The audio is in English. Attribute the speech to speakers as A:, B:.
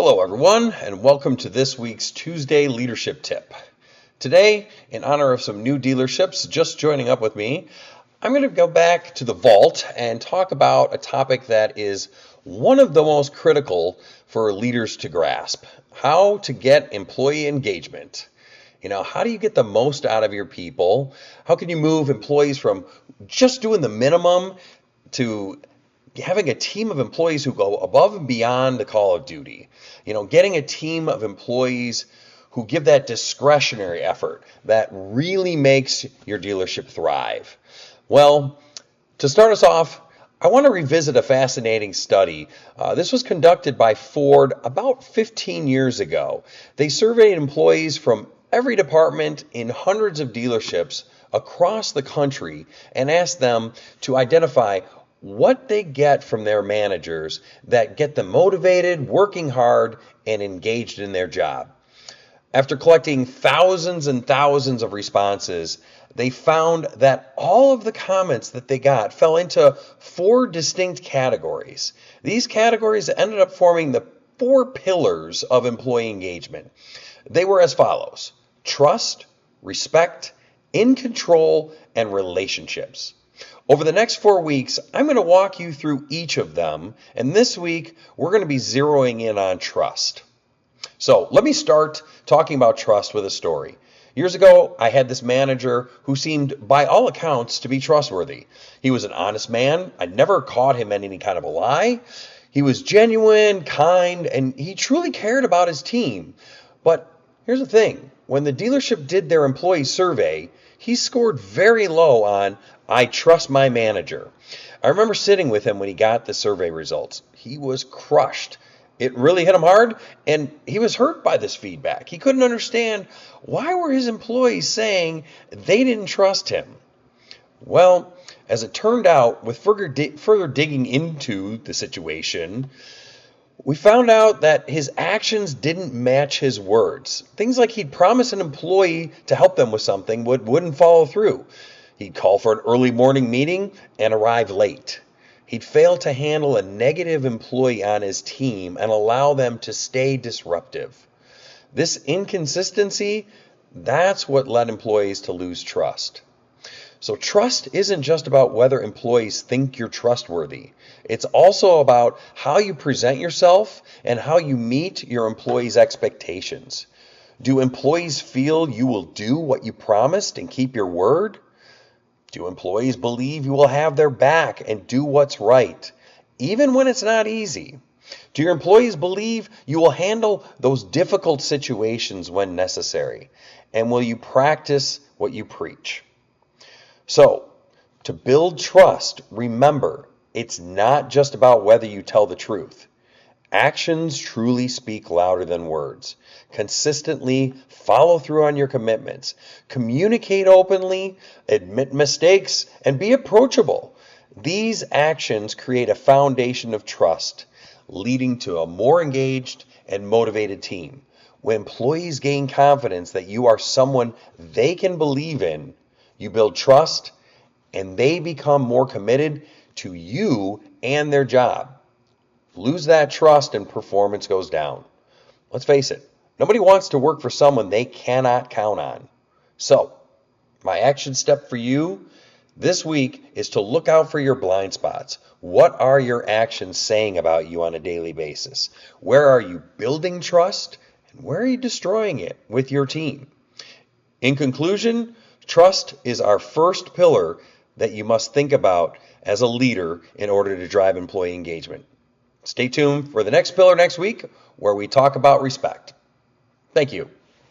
A: Hello, everyone, and welcome to this week's Tuesday Leadership Tip. Today, in honor of some new dealerships just joining up with me, I'm going to go back to the vault and talk about a topic that is one of the most critical for leaders to grasp: how to get employee engagement. How do you get the most out of your people? How can you move employees from just doing the minimum to having a team of employees who go above and beyond the call of duty? Getting a team of employees who give that discretionary effort that really makes your dealership thrive. Well, to start us off, I want to revisit a fascinating study. This was conducted by Ford about 15 years ago. They surveyed employees from every department in hundreds of dealerships across the country and asked them to identify what they get from their managers that get them motivated, working hard, and engaged in their job. After collecting thousands and thousands of responses, they found that all of the comments that they got fell into four distinct categories. These categories ended up forming the four pillars of employee engagement. They were as follows: trust, respect, in control, and relationships. Over the next 4 weeks, I'm going to walk you through each of them, and this week we're going to be zeroing in on trust. So let me start talking about trust with a story. Years ago, I had this manager who seemed, by all accounts, to be trustworthy. He was an honest man. I never caught him in any kind of a lie. He was genuine, kind, and he truly cared about his team. But here's the thing. When the dealership did their employee survey, he scored very low on "I trust my manager." I remember sitting with him when he got the survey results. He was crushed. It really hit him hard, and he was hurt by this feedback. He couldn't understand why were his employees saying they didn't trust him. Well, as it turned out, with further digging into the situation, we found out that his actions didn't match his words. Things like he'd promise an employee to help them with something wouldn't follow through. He'd call for an early morning meeting and arrive late. He'd fail to handle a negative employee on his team and allow them to stay disruptive. This inconsistency, that's what led employees to lose trust. So trust isn't just about whether employees think you're trustworthy. It's also about how you present yourself and how you meet your employees' expectations. Do employees feel you will do what you promised and keep your word? Do employees believe you will have their back and do what's right, even when it's not easy? Do your employees believe you will handle those difficult situations when necessary? And will you practice what you preach? So, to build trust, remember, it's not just about whether you tell the truth. Actions truly speak louder than words. Consistently follow through on your commitments. Communicate openly, admit mistakes, and be approachable. These actions create a foundation of trust, leading to a more engaged and motivated team. When employees gain confidence that you are someone they can believe in, you build trust, and they become more committed to you and their job. Lose that trust and performance goes down. Let's face it, nobody wants to work for someone they cannot count on. So, my action step for you this week is to look out for your blind spots. What are your actions saying about you on a daily basis? Where are you building trust, and where are you destroying it with your team? In conclusion, trust is our first pillar that you must think about as a leader in order to drive employee engagement. Stay tuned for the next pillar next week, where we talk about respect. Thank you.